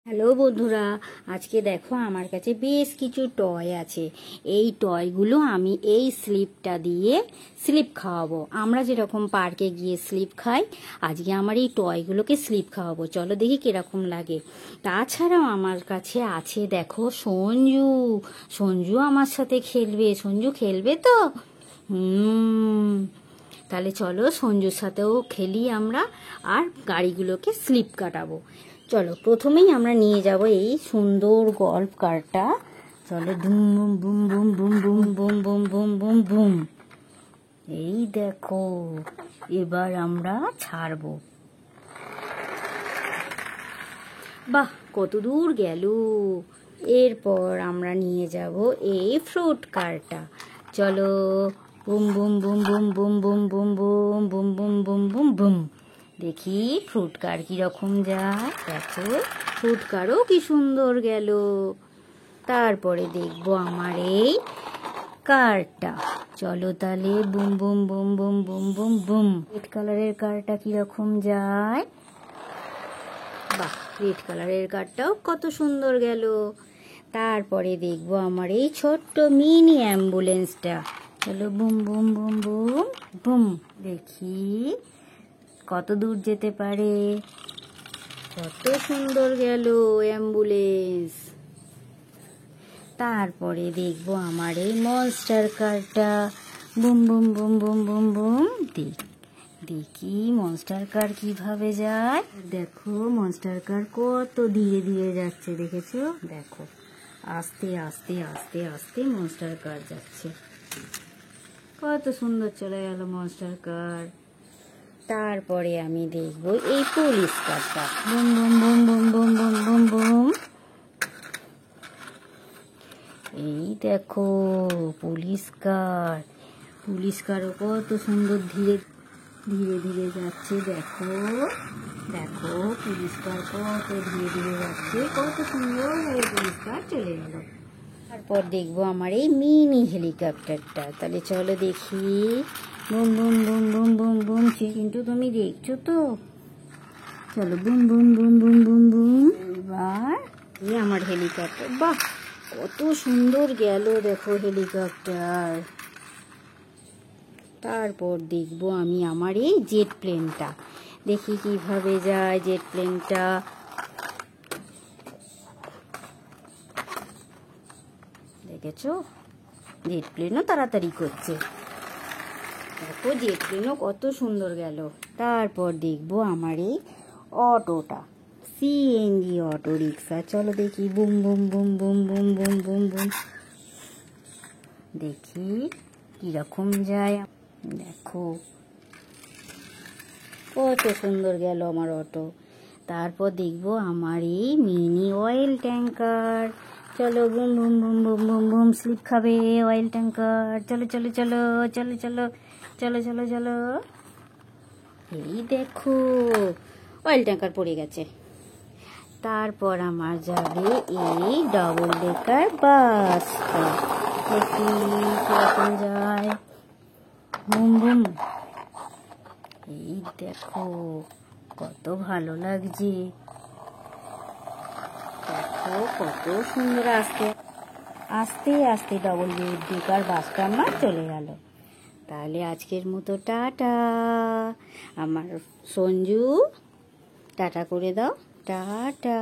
Hello বন্ধুরা, আজকে দেখো আমার কাছে বেশ কিছু টয় আছে। এই টয়গুলো আমি এই স্লিপটা দিয়ে স্লিপ খাওয়াবো। আমরা যেরকম পার্কে গিয়ে স্লিপ খাই, আজকে আমার এই টয়গুলোকে স্লিপ খাওয়াবো। চলো দেখি কিরকম লাগে। তাছাড়াও আমার কাছে আছে দেখো সঞ্জু। সঞ্জু আমার সাথে খেলবে। সঞ্জু খেলবে তো? তাহলে চলো সঞ্জুর সাথেও খেলি আমরা, আর গাড়িগুলোকে স্লিপ কাটাবো। চলো প্রথমেই আমরা নিয়ে যাব এই সুন্দর গল্ফ কারটা। চলো boom boom boom boom boom boom boom boom boom boom. এই দেখো, এবার আমরা ছাড়বো। বাহ, কত দূর গেল। এরপর আমরা নিয়ে যাব এই ফ্রুট কারটা। চলো boom boom boom boom boom boom boom boom boom boom boom boom boom. দেখি ফ্রুট কার কিরকম যায়। দেখো ফ্রুট কারও কি সুন্দর গেল। তারপরে দেখবো আমার এই কারটা। চলো তাহলে broom boom boom boom boom boom broom. Red কালারের কারটা কিরকম যায়। বাহ, রেড কালারের কারটাও কত সুন্দর গেল। তারপরে দেখবো আমার এই ছোট্ট মিনি অ্যাম্বুলেন্সটা। চলো boom boom boom boom boom. দেখি কত দূর যেতে পারে। কত সুন্দর গেল অ্যাম্বুলেন্স। তারপরে দেখবো আমার এই মনস্টার কারটা। Boom boom boom boom boom boom. দেখি মনস্টার কার কিভাবে যায়। দেখো মনস্টার কার কত ধীরে ধীরে যাচ্ছে, দেখেছো? দেখো আস্তে আস্তে আস্তে আস্তে মনস্টার কার যাচ্ছে। কত সুন্দর চলে গেল মনস্টার কার। তারপরে আমি দেখবো এই পুলিশ কারটা। Boom boom boom boom boom boom boom boom. এই দেখো পুলিশ কার। পুলিশ কারও কত সুন্দর ধীরে ধীরে ধীরে যাচ্ছে। দেখো দেখো পুলিশ কার কত ধীরে ধীরে যাচ্ছে। কত সুন্দর ভাবে পুলিশ কার চলে গেল। তারপর দেখবো আমার এই মিনি হেলিকপ্টারটা। তাহলে চলো দেখি। Broom boom boom boom boom broom. কিন্তু তুমি দেখছো তো? চলো boom boom boom boom boom broom. এবার এই আমার হেলিকপ্টার। বাহ, কত সুন্দর গেল দেখো হেলিকপ্টার। তারপর দেখবো আমি আমার এই জেট প্লেনটা। দেখি কিভাবে যায় জেট প্লেনটা। দেখেছো জেট প্লেনও তাড়াতাড়ি করছে। দেখো জেট প্লেনও কত সুন্দর গেল। তারপর দেখবো আমার এই অটোটা, সিএনজি অটো রিক্সা। চলো দেখি broom boom boom boom boom boom boom boom. দেখি কিরকম যায়। দেখো কত সুন্দর গেল আমার অটো। তারপর দেখবো আমার এই মিনি অয়েল ট্যাঙ্কার। চলো boom boom boom boom boom boom. Slip খাবে অয়েল ট্যাঙ্কার। চলো চলো চলো চলো চলো চলো চলো চলো। এই দেখো অয়েল ট্যাঙ্কার পড়ে গেছে। তারপর আমার যাবে এই ডাবল ডেকার বাসটা। দেখি কিরকম যায়। Broom boom. এই দেখো কত ভালো লাগছে। দেখো কত সুন্দর আস্তে আস্তে আস্তে ডাবল ডেকার বাসটা আমার চলে গেল। তাহলে আজকের মতো টাটা। আমার সঞ্জু টাটা করে দাও। টাটা।